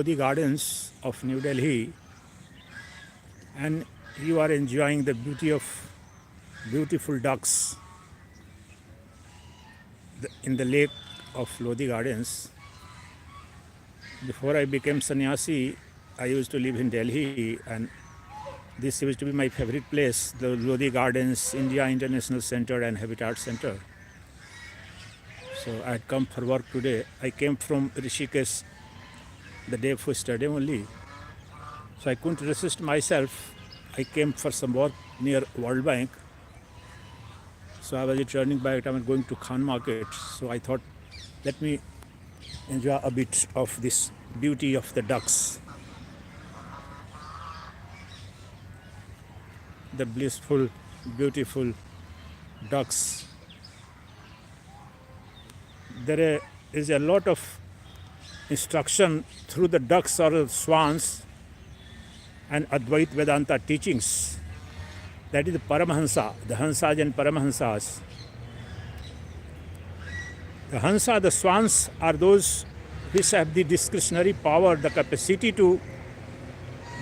the gardens of New Delhi, and you are enjoying the beauty of beautiful ducks in the lake of Lodi Gardens. Before I became sannyasi, I used to live in Delhi, and this used to be my favorite place, the Lodi Gardens, India International Center and Habitat Center. So I had come for work today. I came from Rishikesh the day before yesterday only. So I couldn't resist myself. I came for some work near World Bank. So I was returning by the time I was going to Khan Market. So I thought, let me enjoy a bit of this beauty of the ducks. The blissful, beautiful ducks. There is a lot of instruction through the ducks or the swans and Advaita Vedanta teachings. That is the Paramhamsa, the Hansas and Paramhamsas. The Hansa, the swans, are those which have the discretionary power, the capacity to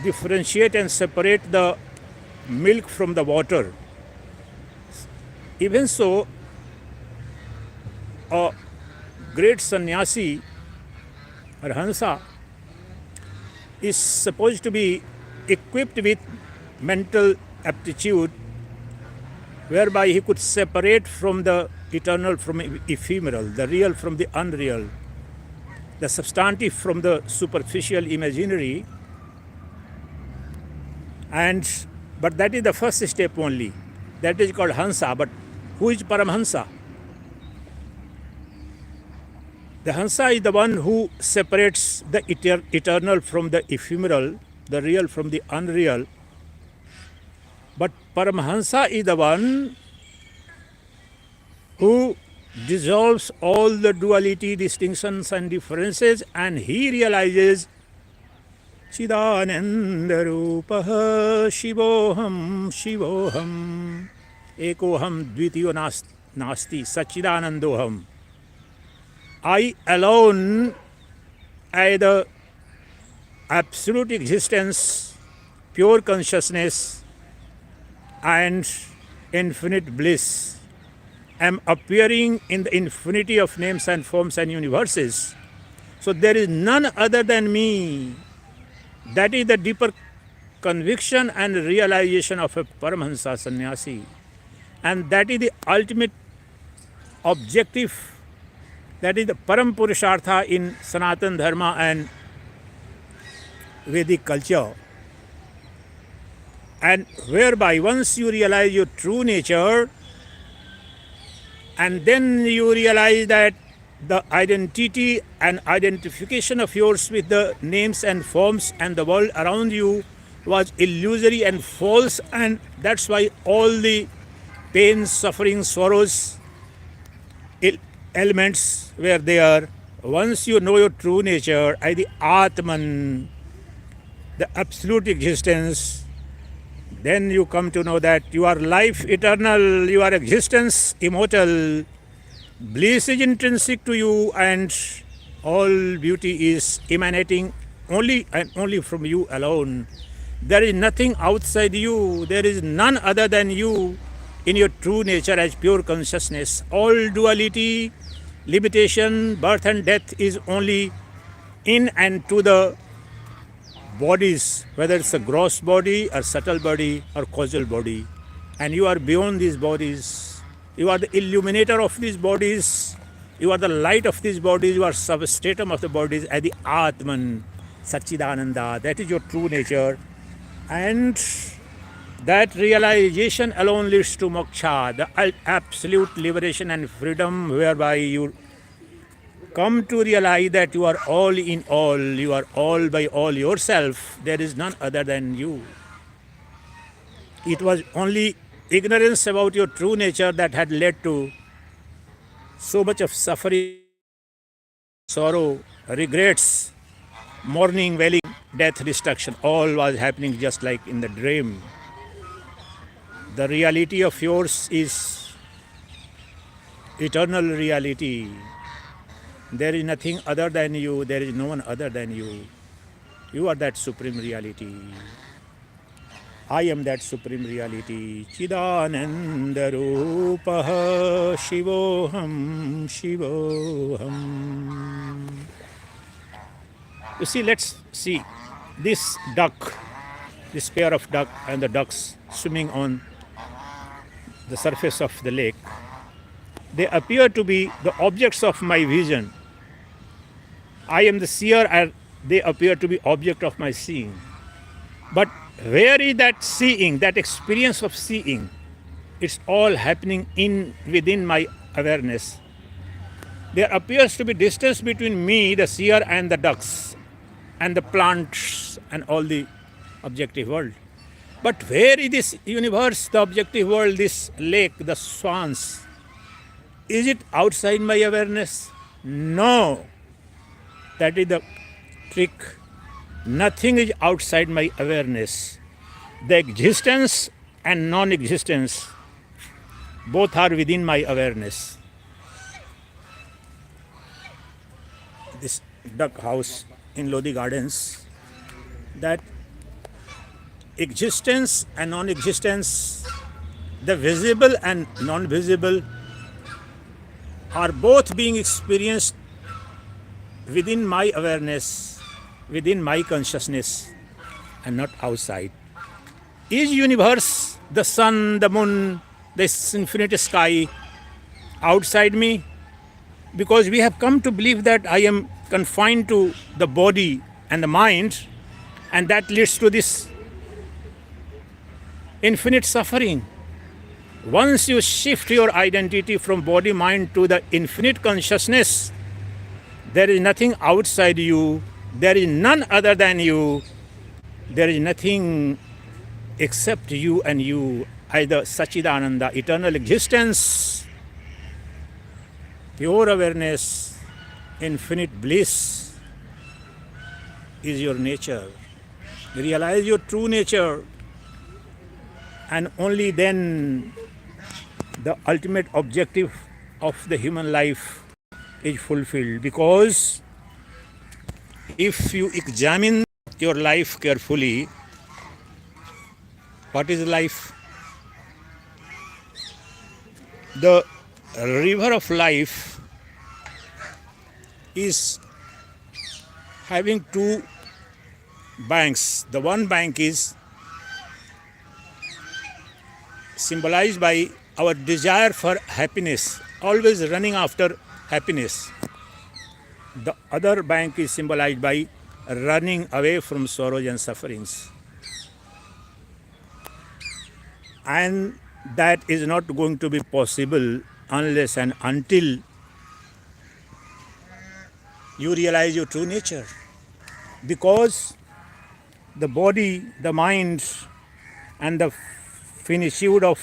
differentiate and separate the milk from the water. Even so, a great sannyasi or Hansa is supposed to be equipped with mental aptitude whereby he could separate from the eternal from ephemeral, the real from the unreal, the substantive from the superficial imaginary. But that is the first step only. That is called Hansa. But who is Paramhamsa? The Hansa is the one who separates the eternal from the ephemeral, the real from the unreal. But Paramhamsa is the one who dissolves all the duality, distinctions and differences, and he realizes Chidananda Rupaha Shivoham Shivoham Ekoham Dvitiyo Nasti Sachidanandoham. I alone am the absolute existence, pure consciousness and infinite bliss am appearing in the infinity of names and forms and universes. So there is none other than me. That is the deeper conviction and realization of a Paramhamsa sannyasi. And that is the ultimate objective. That is the Param Purushartha in Sanatan Dharma and Vedic culture. And whereby once you realize your true nature, and then you realize that the identity and identification of yours with the names and forms and the world around you was illusory and false, and that's why all the pain, suffering, sorrows, elements were there. Once you know your true nature, the Atman, the absolute existence, then you come to know that you are life eternal, you are existence immortal, bliss is intrinsic to you, and all beauty is emanating only and only from you alone. There is nothing outside you, there is none other than you in your true nature as pure consciousness. All duality, limitation, birth and death is only in and to the bodies, whether it's a gross body or subtle body or causal body. And you are beyond these bodies. You are the illuminator of these bodies. You are the light of these bodies. You are substratum of the bodies as the Atman, Sacchidananda. That is your true nature. And that realization alone leads to Moksha, the absolute liberation and freedom, whereby you come to realize that you are all in all, you are all by all yourself, there is none other than you. It was only ignorance about your true nature that had led to so much of suffering, sorrow, regrets, mourning, wailing, death, destruction. All was happening just like in the dream. The reality of yours is eternal reality. There is nothing other than you. There is no one other than you. You are that supreme reality. I am that supreme reality. Chidananda Rupaha Shivoham Shivoham. You see, let's see this duck, this pair of duck and the ducks swimming on the surface of the lake. They appear to be the objects of my vision. I am the seer and they appear to be object of my seeing. But where is that seeing, that experience of seeing? It's all happening within my awareness. There appears to be distance between me, the seer, and the ducks, and the plants, and all the objective world. But where is this universe, the objective world, this lake, the swans? Is it outside my awareness? No. That is the trick. Nothing is outside my awareness. The existence and non-existence both are within my awareness. This duck house in Lodi Gardens, that existence and non-existence, the visible and non-visible, are both being experienced within my awareness, within my consciousness, and not outside. Is universe, the sun, the moon, this infinite sky outside me? Because we have come to believe that I am confined to the body and the mind, and that leads to this infinite suffering. Once you shift your identity from body mind to the infinite consciousness, there is nothing outside you, there is none other than you, there is nothing except you and you, either Sacchidananda, eternal existence, pure awareness, infinite bliss is your nature. Realize your true nature, and only then the ultimate objective of the human life is fulfilled. Because if you examine your life carefully, what is life? The river of life is having two banks. The one bank is symbolized by our desire for happiness, always running after happiness. The other bank is symbolized by running away from sorrows and sufferings. And that is not going to be possible unless and until you realize your true nature. Because the body, the mind, and the finitude of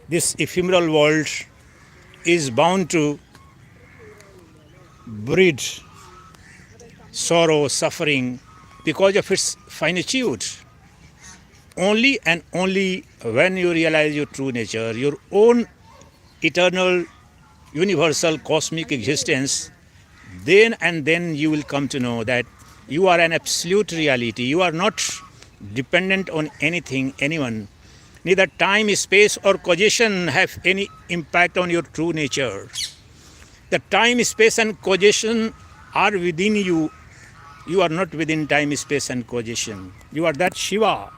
this ephemeral world is bound to breed sorrow, suffering, because of its finitude. Only and only when you realize your true nature, your own eternal, universal, cosmic existence, then and then you will come to know that you are an absolute reality. You are not dependent on anything, anyone. Neither time, space, or causation have any impact on your true nature. The time, space, and causation are within you. You are not within time, space, and causation. You are that Shiva.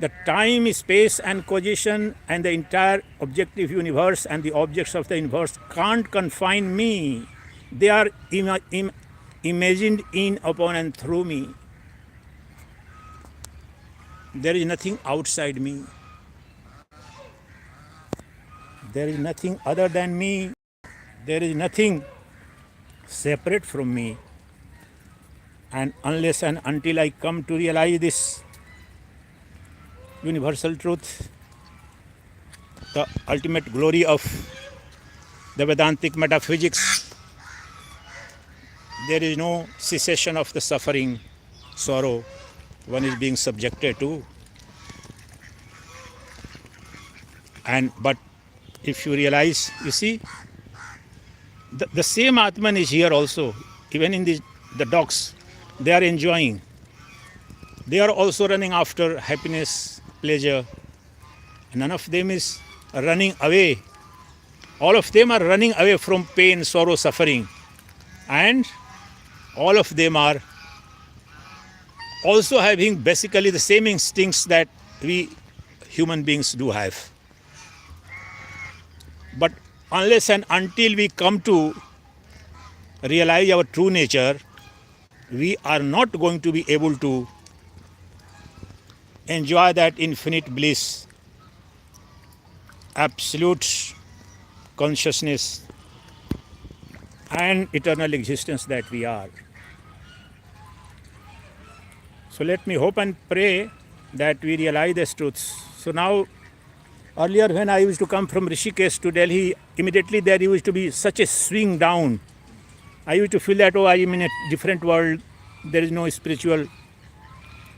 The time, space, and causation and the entire objective universe and the objects of the universe can't confine me. They are imagined in, upon, and through me. There is nothing outside me. There is nothing other than me. There is nothing separate from me. And unless and until I come to realize this universal truth, the ultimate glory of the Vedantic metaphysics, there is no cessation of the suffering, sorrow one is being subjected to. But if you realize, you see, the same Atman is here also, even in the dogs. they are enjoying. They are also running after happiness, pleasure. None of them is running away. All of them are running away from pain, sorrow, suffering. And all of them are also having basically the same instincts that we human beings do have. But unless and until we come to realize our true nature, we are not going to be able to enjoy that infinite bliss, absolute consciousness, and eternal existence that we are. So let me hope and pray that we realize these truths. So now, earlier when I used to come from Rishikesh to Delhi, immediately there used to be such a swing down. I used to feel that, oh, I am in a different world, there is no spiritual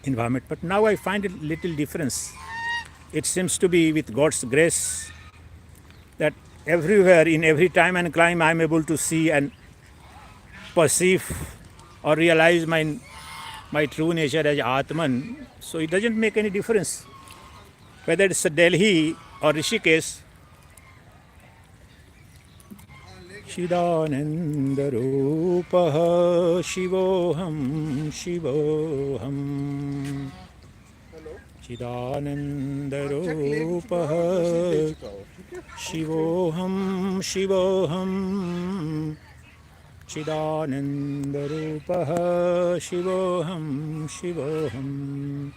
environment. But now I find a little difference. It seems to be with God's grace that everywhere, in every time and climb, I am able to see and perceive or realize my true nature as Atman. So it doesn't make any difference whether it's Delhi or Rishikesh. Chidananda Rupaha Shivoham Shivoham Chidananda Rupaha Shivoham Shivoham Chidananda Rupaha Shivoham Shivoham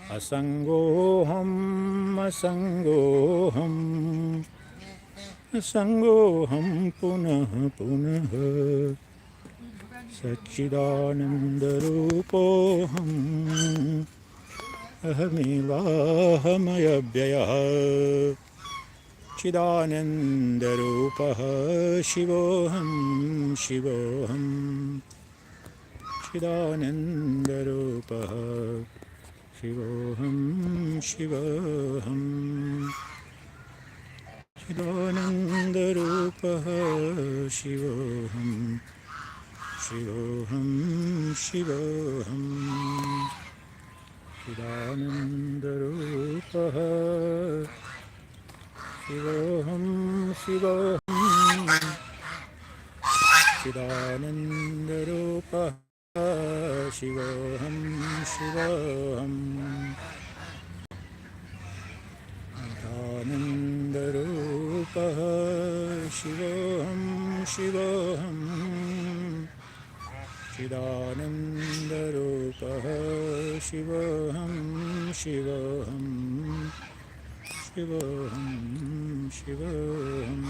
Asangoham Asangoham Sangoham Punah Punah Satchidananda Rupoham Ahamivahamayabhyaya Chidananda Rupaha Shivoham Shivoham Chidananda Rupaha Shivoham Shivoham Chidananda Rupaha Shivoham Shivoham Shivoham Chidananda Rupaha Shivoham Shivoham Chidananda Rupaha Shivoham Shivoham Chidananda Rupaha Shivoham Shivoham Chidananda Rupaha Shivoham Shivoham Shivoham Shivoham